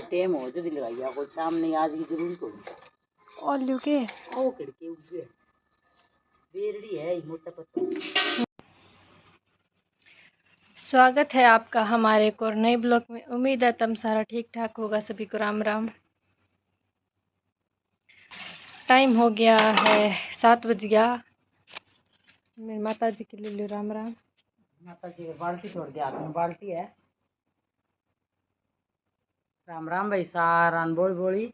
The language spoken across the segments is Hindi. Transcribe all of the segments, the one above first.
टाइम हो जल्दी लगाइया को शाम नहीं आज की जरूरी को और लियो के ओ खिड़की उगे बेरड़ी है मोटा पत्ता। स्वागत है आपका हमारे एक और नए ब्लॉग में। उम्मीद है तुम सारा ठीक ठाक होगा। सभी को राम राम। टाइम हो गया है 7 बज गया। मेरी माता जी के लिए राम राम। माता जी को बाल्टी छोड़ दिया, हाथ में बाल्टी है। राम राम भाई सारा बोल बोली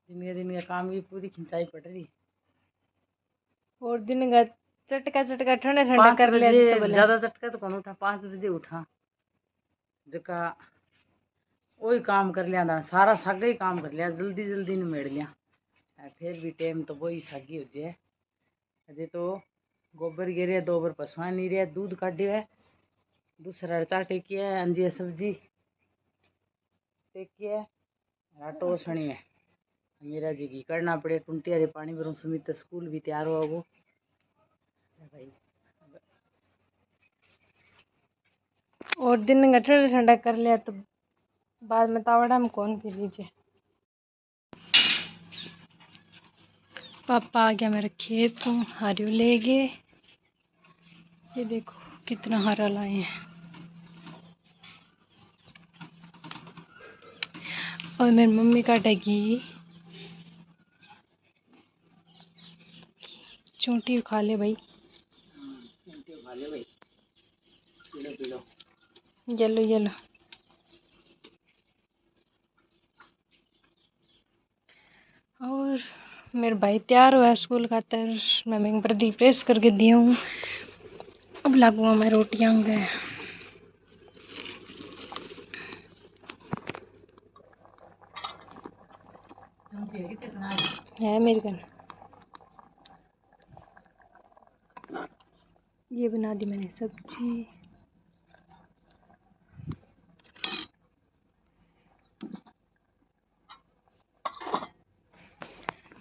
दिन का काम की पूरी खिंचाई पड़ रही। और दिन का चटका चटका ठंडा ठंडा कर लिया तो बोले ज्यादा चटका तो कौन उठा, 5 बजे उठा जका वही काम कर लिया था, सारा सागा ही काम कर लिया, जल्दी जल्दी निमेड़ लिया। फिर भी टाइम तो वही सागी हो जाए। अजय तो गोबर गिरे, 2 बार पशुआ नहीं रहा, दूध काटे है, दूसरा चाटे टेकी है, अंजिया सब्जी टेकी है, आटो सनी है। मेरा जी की करना पड़े, टुंटी हरे पानी भरूँ, सुमित स्कूल भी तैयार हुआ वो भाई। और दिन का ठंडा ठंडा कर लिया तो बाद में तावड़ा में कौन पी लीजिए। पापा आ गया मेरे खेत को, हरियो ले गए। ये देखो कितना हरा लाए हैं। और मेरी मम्मी काटेगी चूंटी खा ले भाई, येलो येलो। और मेरे भाई तैयार हुआ है स्कूल खातर। मैं बैंक पर दी प्रेस करके दी हूँ। अब लगूंगा मैं रोटियां गए है मेरे कन। ये बना दी मैंने सब्जी।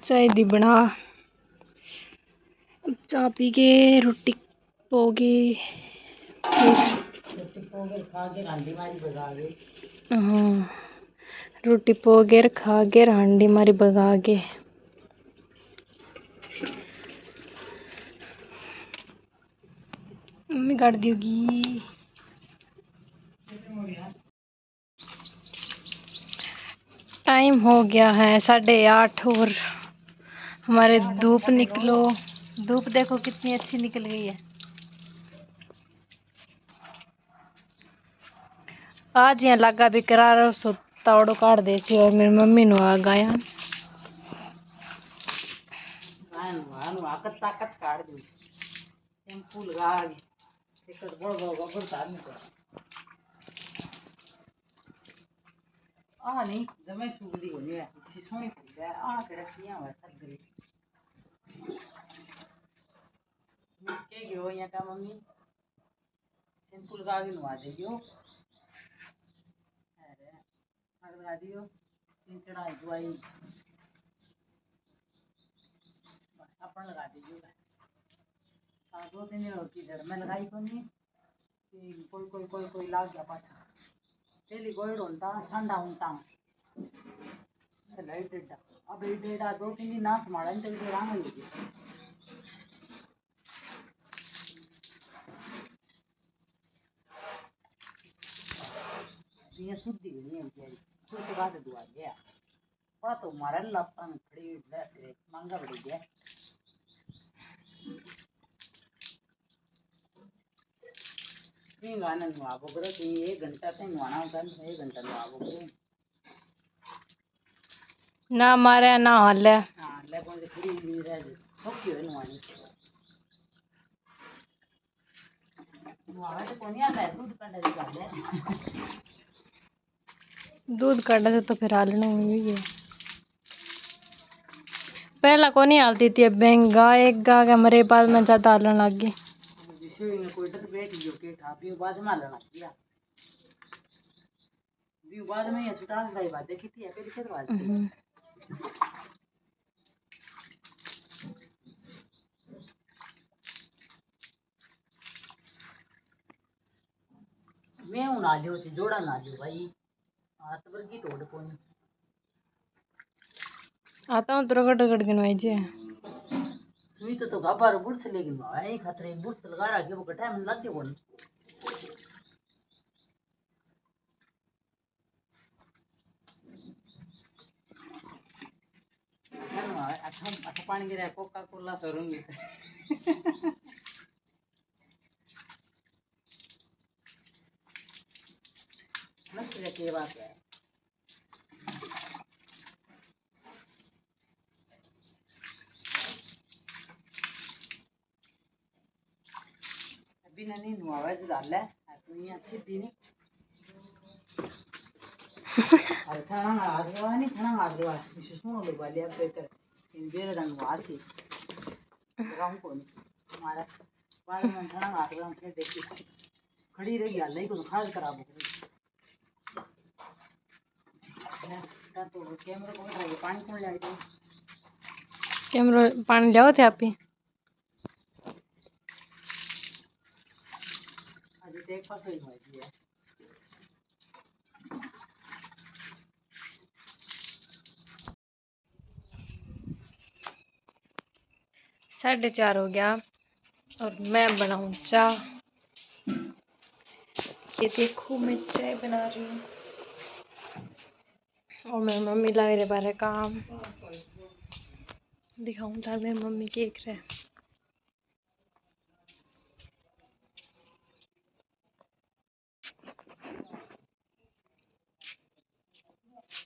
चाय दी बना, अब चाय पी के रोटी पोगी। हाँ, रोटी पोगे खा के हांडी मारी भगा के। मम्मी काट दोगी। टाइम हो गया है 8:30 और हमारे धूप निकलो। धूप देखो कितनी अच्छी निकल गई है। आज यहाँ लगा भी करार सो तावड़ो काट दे सी। और मेरी मम्मी नु आ गया ताकत काट दी शैम्पू लगा नहीं जमे सूखदी होनी है, इसी सोनी पड़ी है आ के रखियां हुआ सब गली के गयो यहाँ का मम्मी शैम्पू लगा के नवा देगियो। अरे आग लगा दियो, 3 चढ़ाई दवाई अपन लगा दीजिए। 2-3 दिन और की घर में लगाई कोनी, कोई लाग गया पाछा डेली गोइड होता ठंडा होता लाइट डेटा। अब ये डेटा 2-3 दिन ना संभाला तो ये राम हो गई। ये शुद्धि नहीं है तेरी कुछ के बाद दुआ गया पड़ा तो मारा लपन खड़ी ले मांगा बड़ी गया। गाना नुआबो करो तुम 1 घंटा से नुआना होता है, 1 घंटा नुआबो करो ना मारे ना हल्ले। हाँ ले कौन से खड़ी नहीं रह जाए थोकी हो नुआनी नुआवे तो कौन आता है दूध काढ़ा दी बात है। दूध काढ़ा तो फिर हालना हुई है। पहला को नहीं हालती थी, अब गाय एक गा के मरे बाद में ज्यादा हालने लग गई। कोई तो बैठ गयो के खापी बाद में हालना किया भी बाद में ये सुटाल गई बात देखी थी फिर के बात मैं हूं ना लियो जोड़ा ना लियो भाई। हाथ पर की तोड़ कोनी आता हूँ तो रगड़ रगड़ के नवाई जे। सुई तो गाबार बुढ़ से लेकिन भाई खतरे बुढ़ से लगा रहा वो कटा मन लग कोनी अच्छा पानी गिरा कोका कोला सरूंगी मस्त की बात है। अभी नहीं नुआवा जो डाल है तो ये सीधी नहीं अरे थाना आगवा नहीं थाना आगवा विशेष में लोग वाले अब बेहतर इन बेरे रंग वासी राम को नहीं हमारा बाद में थाना आगवा हमने देखी खड़ी रही हाल नहीं को खास खराब हो गई तो कैमरा को उठा के पानी कौन ले आई कैमरा पानी लाओ थे आप ही अभी देख पास ही हुई है 4:30 हो गया और मैं बनाऊं चाय। ये देखो मैं चाय बना रही हूँ और मेरी मम्मी ला रहे बारे काम दिखाऊं था मेरी मम्मी केक रहे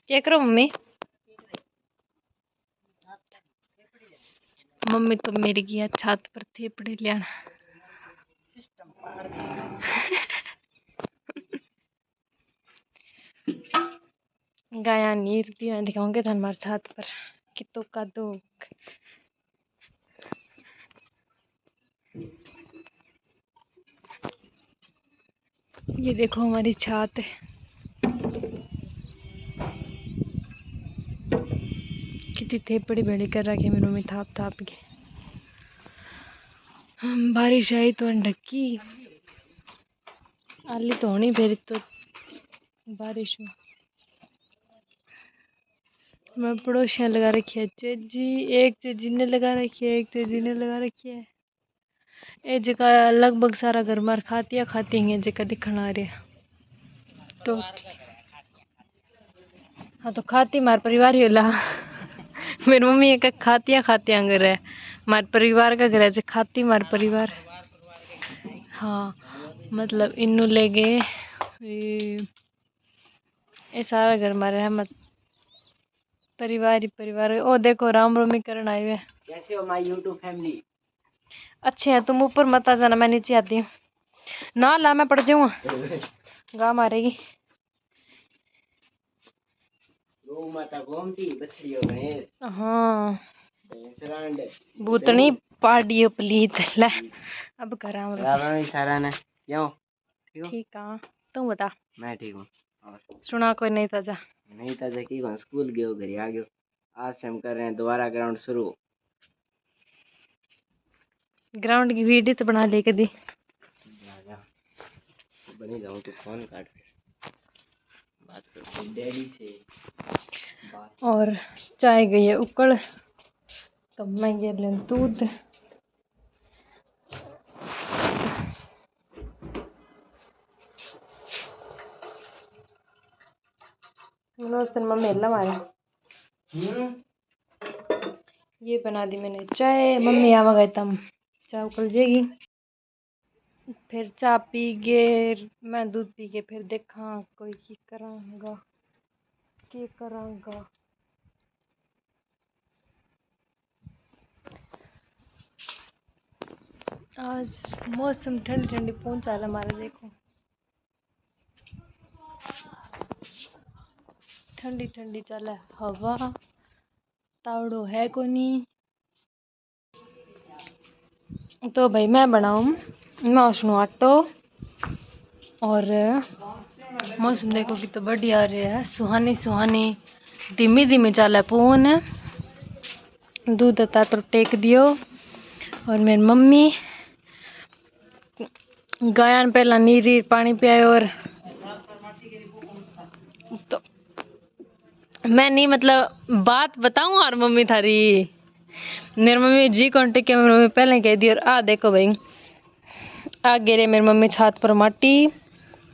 क्या करो मम्मी। मम्मी तो मेरी गया छत पर थेपड़े लिया गाया नीर दिया दिखाऊंगे था हमारे छत पर कितो का दो ये देखो हमारी छत है कितनी थेपड़ी भेड़ी कर रखी मेरी मम्मी थाप थाप के। बारिश आई तो ढक्की आली तो होनी फिर तो बारिश में मैं पड़ोसियाँ लगा रखी है चेजी एक चेजी ने लगा रखी है एक चेजी ने लगा रखी है ये जगह लगभग सारा घर मार खाती है जगह दिखना आ रहा तो हाँ तो खाती मार परिवार ही होला मेरी मम्मी एक खाती घर है मार परिवार का घर है जो खाती मार परिवार हाँ मतलब इन्नू ले गए ये सारा घर मारे है मत परिवार ही परिवार। ओ देखो रामनवमी करन आए हुए। कैसे हो माय यूट्यूब फैमिली अच्छे हैं तुम ऊपर मत आ जाना मैं नीचे आती हूँ ना ला मैं पड़ जाऊंगा गा मारेगी माता गोमती बछड़ी हो भैंस हाँ भैंसरांड भूतनी पाडियो पलीत ले अब करा रावण सारा ने क्यों ठीक है तुम बता। मैं ठीक हूँ और सुना कोई नहीं ताजा नहीं ताजा की कौन स्कूल गयो घर आ गयो आज से हम कर रहे हैं दोबारा ग्राउंड शुरू ग्राउंड की वीडियो तो बना ले कदी बनी जाऊँ तो फोन काट बात कर डैडी से बात। और चाय गई है उकड़ तो मैं ये ले दूध मम्मी हेला मारे ये बना दी मैंने चाय मम्मी आवा गए तम चाय उकल जाएगी फिर चाय पी के मैं दूध पी के फिर देखा कोई की करांगा आज मौसम ठंडी ठंडी पहुंचा हमारे देखो ठंडी ठंडी चले हवा तावड़ो है को नहीं तो भाई मैं बनाऊँ मैं उसनु आटो और मौसम देखो कि तो बढ़िया आ रहा है सुहानी सुहानी धीमी धीमी चल पून दूध था तो टेक दियो और मेरी मम्मी गायन पहला नीरी पानी पियायो और तो मैं नहीं मतलब बात बताऊं और मम्मी थारी मेरी मम्मी जी कांटेक्ट के मेरी मम्मी पहले कह दी। और आ देखो भाई आ गिरे मेरी मम्मी छात पर माटी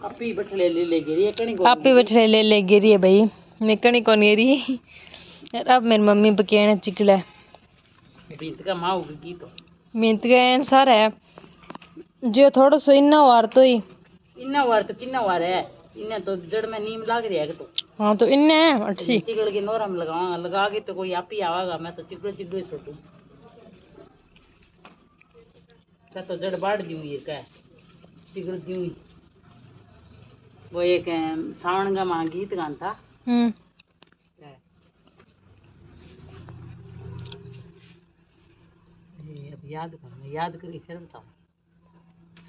आपी बठले ले गिरी है कणी आप ही बैठे ले गिरी है भाई मैं कणी कौन गिरी। यार अब मेरी मम्मी बकेने चिकला बीत का माँ उगी तो मिनत का सार है जो थोड़ा सो इन्ना वार तो ही इन्ना वार तो किन्ना वार है इन्हें तो जड़ में नीम लाग रही है तो हाँ तो इन्ने है अच्छी चिकड़ के नोरा में लगाऊंगा लगा के तो कोई आप ही आवागा मैं तो चिकड़ो चिकड़ो छोटू क्या तो जड़ बाढ़ दी हुई है क्या चिकड़ दी हुई। वो एक सावन का माँ गीत गान था अब याद कर याद करी फिर बताऊँ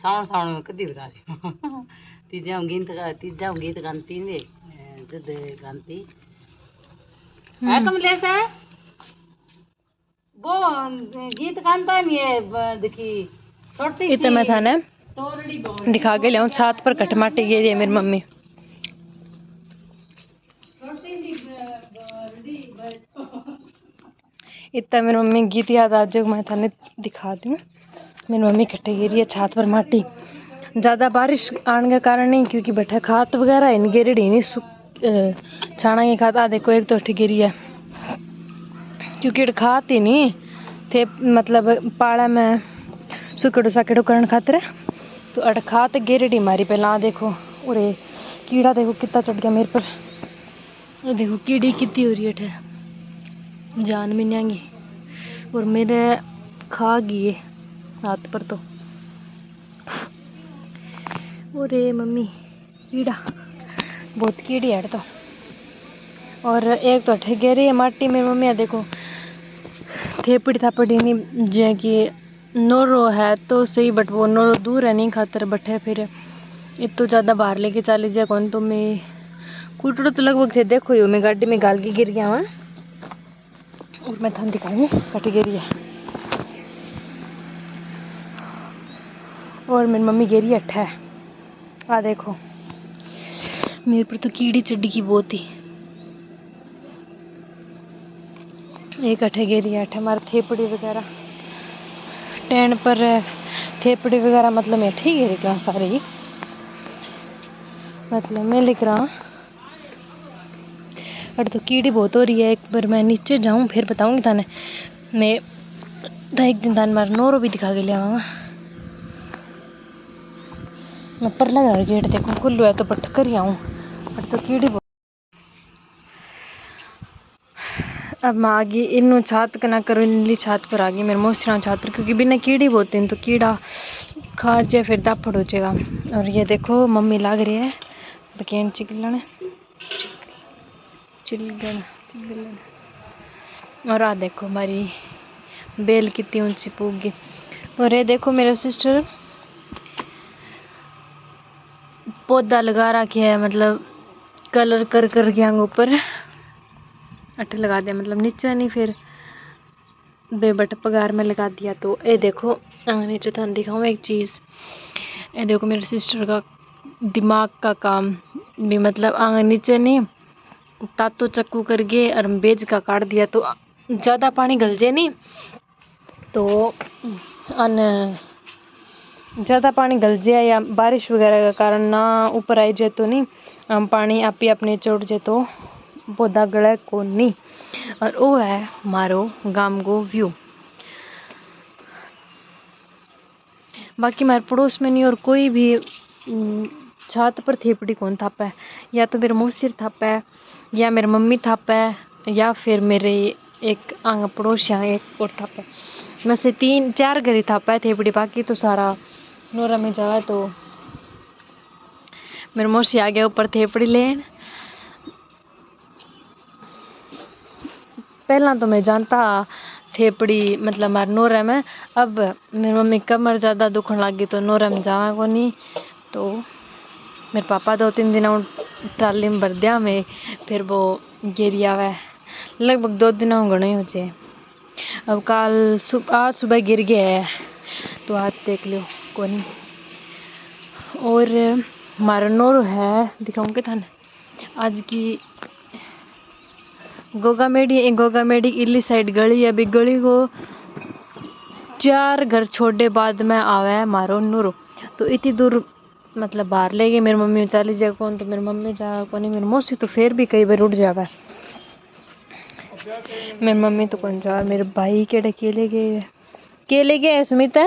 सावन सावन में कदी बता रही तीजा गीत गाती वे जद गाती है कमलेश है वो गीत गाता नहीं है देखी छोटी इतना मैं था ना तोरड़ी दिखा के ले छात पर कट माटी गिरी है मेरी मम्मी इतना मेरी मम्मी गीत याद आ जाए मैं थाने दिखा दूँ। मेरी मम्मी कटे गिरी है छात पर माटी ज़्यादा बारिश आने के कारण नहीं क्योंकि बैठा खाद वगैरह इन गिरी नहीं छाना की खाद आ देखो एक तो अठी गिरी है क्योंकि खाद ही नहीं थे मतलब पाड़ा में सुकड़ो साकड़ो करने खातिर तो अट खाद गिरडी मारी पहला देखो और कीड़ा देखो कितना चढ़ गया मेरे पर देखो कीड़ी कितनी हो रही है जान में नहीं आएंगी और मेरे खा गई हाथ पर तो अरे मम्मी कीड़ा बहुत कीड़ी है तो और एक तो अठे गहरी है माटी में मम्मी देखो थेपड़ी थापड़ी नहीं जे कि नोरो है तो सही बट वो नोरो दूर है नहीं खातर बैठे फिर इतो ज़्यादा बाहर लेके चले जाए कौन तो मैं कुटड़ो तो लगभग थे देखो यो मैं गाड़ी में गाल के गिर गया वहाँ और मैं थान दिखाऊँ कट गिरी है और मेरी मम्मी गिरी अट्ठा है आ देखो मेरे पर तो कीड़ी चड्डी की बहुत ही एक अठे गिरी है अठे हमारे थेपड़ी वगैरह टैंड पर थेपड़ी वगैरह मतलब मैं ठीक गिरी रहा सारी मतलब मैं लिख रहा और तो कीड़ी बहुत हो रही है एक बार मैं नीचे जाऊं फिर बताऊंगी थाने मैं एक दिन थाने मार नोरो भी दिखा के ले आऊँगा मैं पर लग रहा गेट देखो खुल्लू है तो पट कर ही आऊँ पर तो कीड़ी बहुत अब मैं आ गई इन छात का ना करो नीली छात पर आ गई मेरे मोस्टरा छात पर क्योंकि बिना कीड़ी बहुत हैं तो कीड़ा खा जाए फिर दापड़ हो जाएगा। और ये देखो मम्मी लाग रही है बकेन चिकलन चिलगन और आ देखो हमारी बेल कितनी ऊंची पूगी। और ये देखो मेरा सिस्टर पौधा लगा रखे है मतलब कलर कर कर के ऊपर अट्ठे लगा दिया मतलब नीचे नहीं फिर बेबट पगार में लगा दिया। तो ये देखो नीचे थान दिखाऊँ एक चीज़ ये देखो मेरे सिस्टर का दिमाग का काम भी मतलब आंगन नीचे नहीं तातो चक्कू करके और बेज का काट दिया तो ज़्यादा पानी गल जाए नहीं तो अन ज़्यादा पानी गल जाए या बारिश वगैरह का कारण ना ऊपर आई जाए तो नहीं हम पानी आप ही अपने चोट जाए तो पौधा गड़ा को नहीं। और वो है मारो गांव को व्यू बाकी हमारे पड़ोस में नहीं और कोई भी छात पर थेपड़ी कौन थापा है या तो मेरे मुँह सिर थापा है या मेरी मम्मी थापा है या फिर मेरे एक आंग पड़ोस यहाँ एक और थापा है मैं से 3-4 घर ही थापा है थेपड़ी बाकी तो सारा नोरा में जावा तो मेरे मौसी आ गया ऊपर थेपड़ी लेन। पहला तो मैं जानता थेपड़ी मतलब हमारे नोरा में अब मेरी मम्मी कमर ज़्यादा दुखन लगी तो नोरा में जावा को नहीं तो मेरे पापा 2-3 दिन ट्राली में भर दिया मैं फिर वो गिरी आवे लगभग 2 दिन घने हो जाए। अब आज सुबह गिर गया है तो आज देख लो कौन। और हमारा नोरो है दिखाऊंगे थाने आज की गोगा मेडी इली साइड गली है। अभी गली को 4 घर छोड़े बाद में आवे मारो नूरो। तो इतनी दूर मतलब बाहर ले गई। मेरी मम्मी चली जाए कौन, तो मेरी मम्मी जा कौन, मेरी मौसी तो फिर भी कई बार उठ जावे। मेरी मम्मी तो कौन जा। मेरे भाई केड़े केले गए सुमित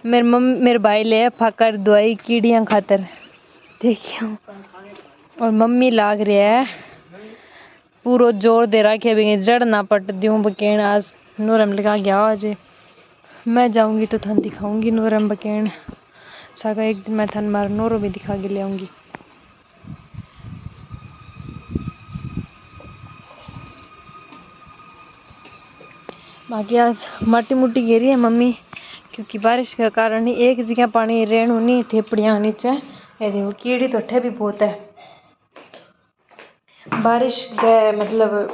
मेरे भाई ले फाकर दवाई कीड़ियां खातर देखियो। और मम्मी लाग रही है पूरो जोर दे रखे भी जड़ ना पट दूं बकेन। आज नूरम लगा गया। आज मैं जाऊंगी तो थन दिखाऊंगी नूरम बकेन सागा। एक दिन मैं थन मार नूरो भी दिखा के ले आऊंगी। बाकी आज माटी मुटी गिरी है मम्मी, क्योंकि बारिश के कारण ही एक जगह पानी रेणु नहीं थेपड़ियाँ नीचे। ये देखो कीड़ी तो अठे भी बहुत है। बारिश गए मतलब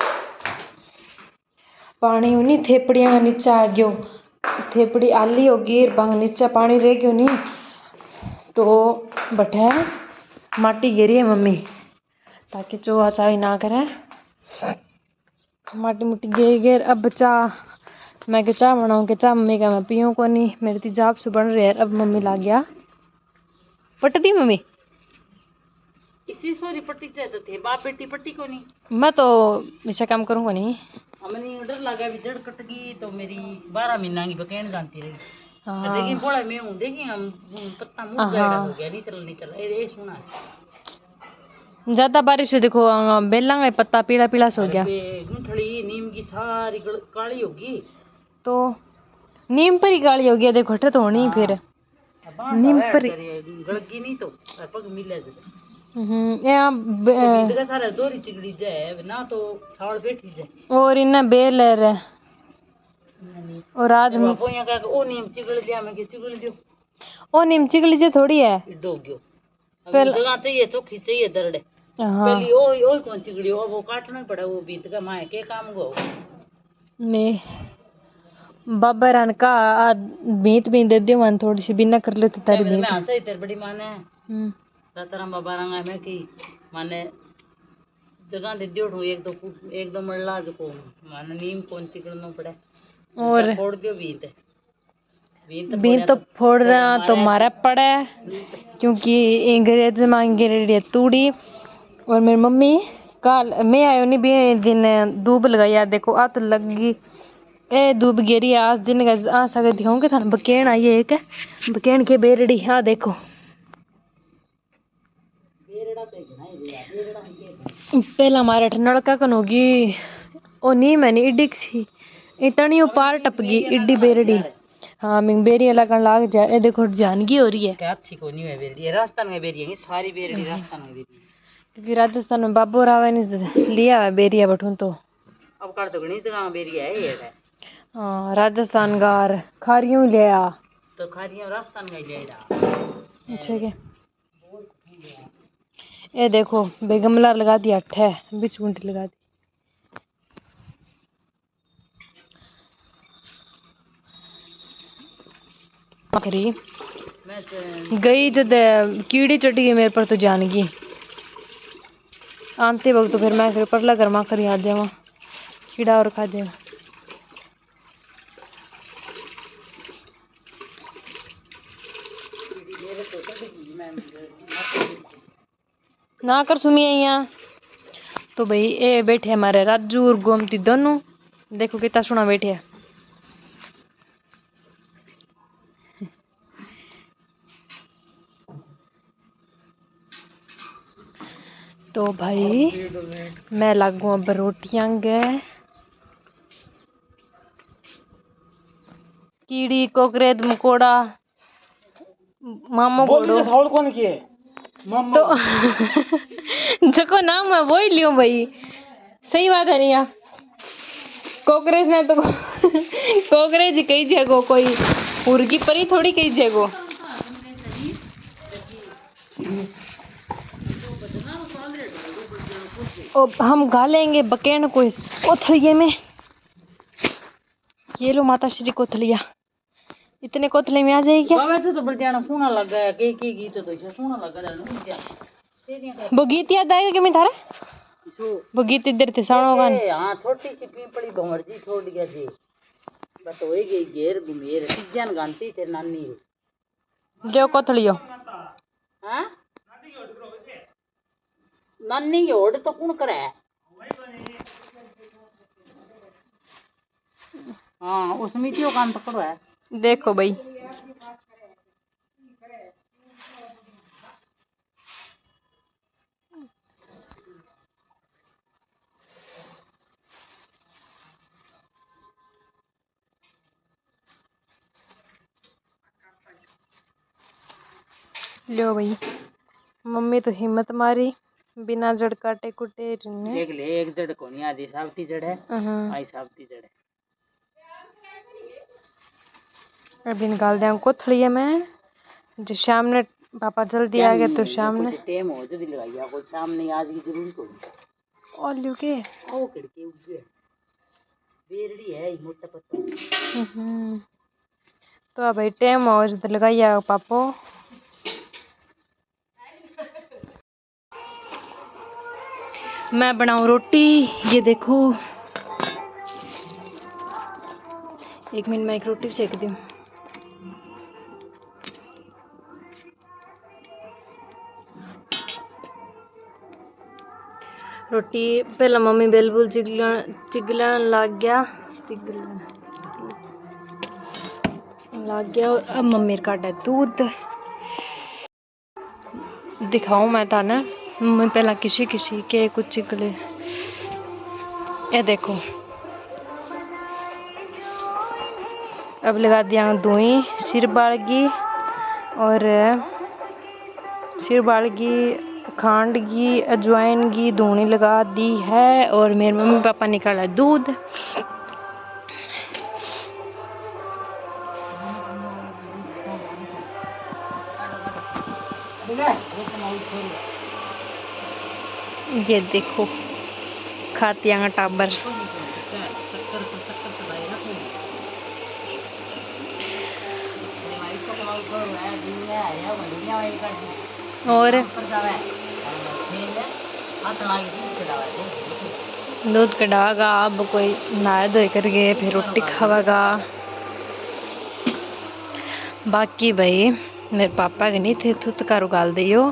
पानी उन्हीं थेपड़ियाँ नीचे आ गयो। थेपड़ी आली होगी बांग नीचे पानी रह गयो नहीं, तो बठे माटी गिरी है मम्मी ताकि चोहा चावी ना करे। माटी मुटी गिर। अब मैं के चाह बनाऊँ के चाह मम्मी का मैं पीऊँ को नहीं। मेरी तेजाब से बन रही है। अब मम्मी ला गया पट दी मम्मी इसी सोरी पट्टी चाहे तो थे बाप बेटी पट्टी को नहीं। मैं तो ऐसा काम करूँगा नहीं। हमने डर लगा भी जड़ कट गई तो मेरी 12 महीना की बकैन जानती रही। हाँ देखिए बोला मैं हूँ देखिए हम पत्ता मुड़ जाएगा हो गया नहीं चल ये सुना ज्यादा बारिश हो देखो बेला में पत्ता पीला पीला सो गया। गुंठली नीम की सारी काली होगी तो नीम पर ही काली हो गया देखो तो होनी फिर नीम पर गड़गी नहीं तो पग मिले सारा दोरी चिगड़ी जाए ना तो सावड़ बैठी जाए। और इन्हें बेल है और आज ओ नीम चिगड़ दिया मैं कि चिगड़ दियो। ओ नीम चिगड़ी से थोड़ी है डूब गयो। जगह चाहिए चौखी चाहिए दरड़े। पहली ओ कौन चिगड़ी हो वो काटना ही पड़ा वो बीत का माए के काम गो मैं बाबा रान का बीत दे दे मन थोड़ी सी बिना कर ले तो तारी बीत मैं सही तेरी बड़ी माने तारा बाबा रंगा में की माने जगह दे दियो एक दो मरला जो माने नीम कौन चिगड़ना पड़े और फोड़ दियो बीत तो फोड़ रहा तो मारा पड़ा क्योंकि अंग्रेज मांगे रेडी तूड़ी। और मेरी मम्मी कल मैं आयो नहीं भी दिन दूब लगाया देखो आ तो लगी ए दूब गिरी आज दिन आ सके दिखाऊंगे थाने। बकेन आई है एक बकेन के बेरड़ी हाँ देखो पहला हमारे नलका कन होगी ओ नहीं मैंने इड्डी सी इतनी पार टप गई इड्डी बेरड़ी। हाँ मिंग बेरी लगन लाग जा। ए देखो जानगी हो रही है अच्छी को नहीं है बेरड़ी राजस्थान में बेरी है सारी बेरड़ी राजस्थान में बेरी क्योंकि राजस्थान में बाबू रावे नहीं लिया है बेरिया बठून तो अब कर तो गणी जगह बेरिया है ये हाँ राजस्थान गार खारियों लिया तो खारियों राजस्थान में लिया अच्छा के ये देखो बेगमला लगा दिया अठे बीच गुंटी लगा दी। गई जब कीड़ी चढ़ गई मेरे पर तो जान गई आते वक्त तो फिर मैं फिर परला गर्मा कर याद जावा कीड़ा और खा देगा। ना कर सुमी यहाँ तो भाई ये बैठे हमारे राजू और गोमती दोनों देखो कितना सोना बैठे है। तो भाई मैं लागू अब रोटियां गए कीड़ी कोकरेद मकोड़ा मामो गोड़ो कौन किए तो जको नाम है वो ही लियो भाई सही बात है नहीं कोकरेज ने तो कोकरेज ही कही जगो कोई मुर्गी परी थोड़ी कही जगो हम घालेंगे बकेन को इस कोथलिए में। ये लो माता श्री कोथलिया इतने कोथले में आ जाएगी क्या? तो बड़ियाना सोना लगा है के गीत तो सोना लगा है वो गीत याद आएगा कि मैं थारा वो गीत इधर थे साणो गान हाँ छोटी सी पीपली भंवर जी छोड़ गया जी बस हो गई घेर घुमेर सीजन गांती थे नानी जो कोथलियो हाँ नानी की ओड तो कौन करे हाँ उस मिट्टियों काम तो करो है देखो भाई लो भाई मम्मी तो हिम्मत मारी बिना जड़ काटे कुटे देख ले एक जड़ को नहीं आधी सावती जड़ है आई सावती जड़ है अभी निकाल दिया कोथलिए में जो शाम ने पापा जल्दी आ गए तो शाम ने टाइम हो जल्दी लगाइया कोई शाम नहीं आज की जरूरत होगी और लियो के ओ खिड़की उगे बेरड़ी है मोटा पत्ता तो भाई टाइम हो जल्दी लगाइया पापो मैं बनाऊं रोटी ये देखो 1 मिनट में एक रोटी सेक दूं रोटी पहला मम्मी बेलबुल चिगलन लग गया और अब मम्मी काटा दूध दिखाऊं मैं ताने मम्मी पहला किसी के कुछ चिगले ये देखो अब लगा दिया दूई सिर बालगी और खांड की अजवाइन की धूनी लगा दी है और मेरे मम्मी पापा निकाला दूध ये देखो खातिया टाबर और दूध कढ़ागा अब कोई नहा धोए कर गए फिर रोटी खावागा बाकी भाई मेरे पापा के नहीं थे थुत का उगाल दियो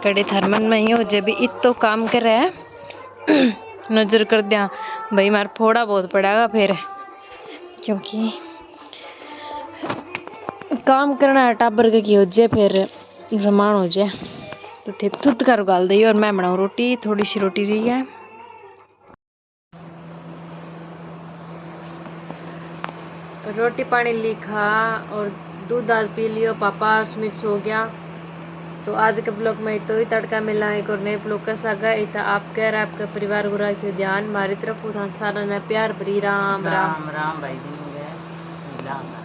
कड़े थरमन में ही हो जब इतो काम कर रहा है नजर कर दिया भाई मार फोड़ा बहुत पड़ेगा फिर क्योंकि काम करना है टाबर के की हो जाए फिर रमान हो जाए तो थे थुत का उगाल दी और मैं बनाऊँ रोटी थोड़ी सी रोटी रही है रोटी पानी लिखा और दूध दाल पी लियो पापा सुमित सो गया तो आज के ब्लॉग में तो ही तड़का मिला एक और नए ब्लॉग का सागा इतना आप कह रहे आपका परिवार को रखियो ध्यान हमारी तरफ सारा न प्यार भरी राम राम राम भाई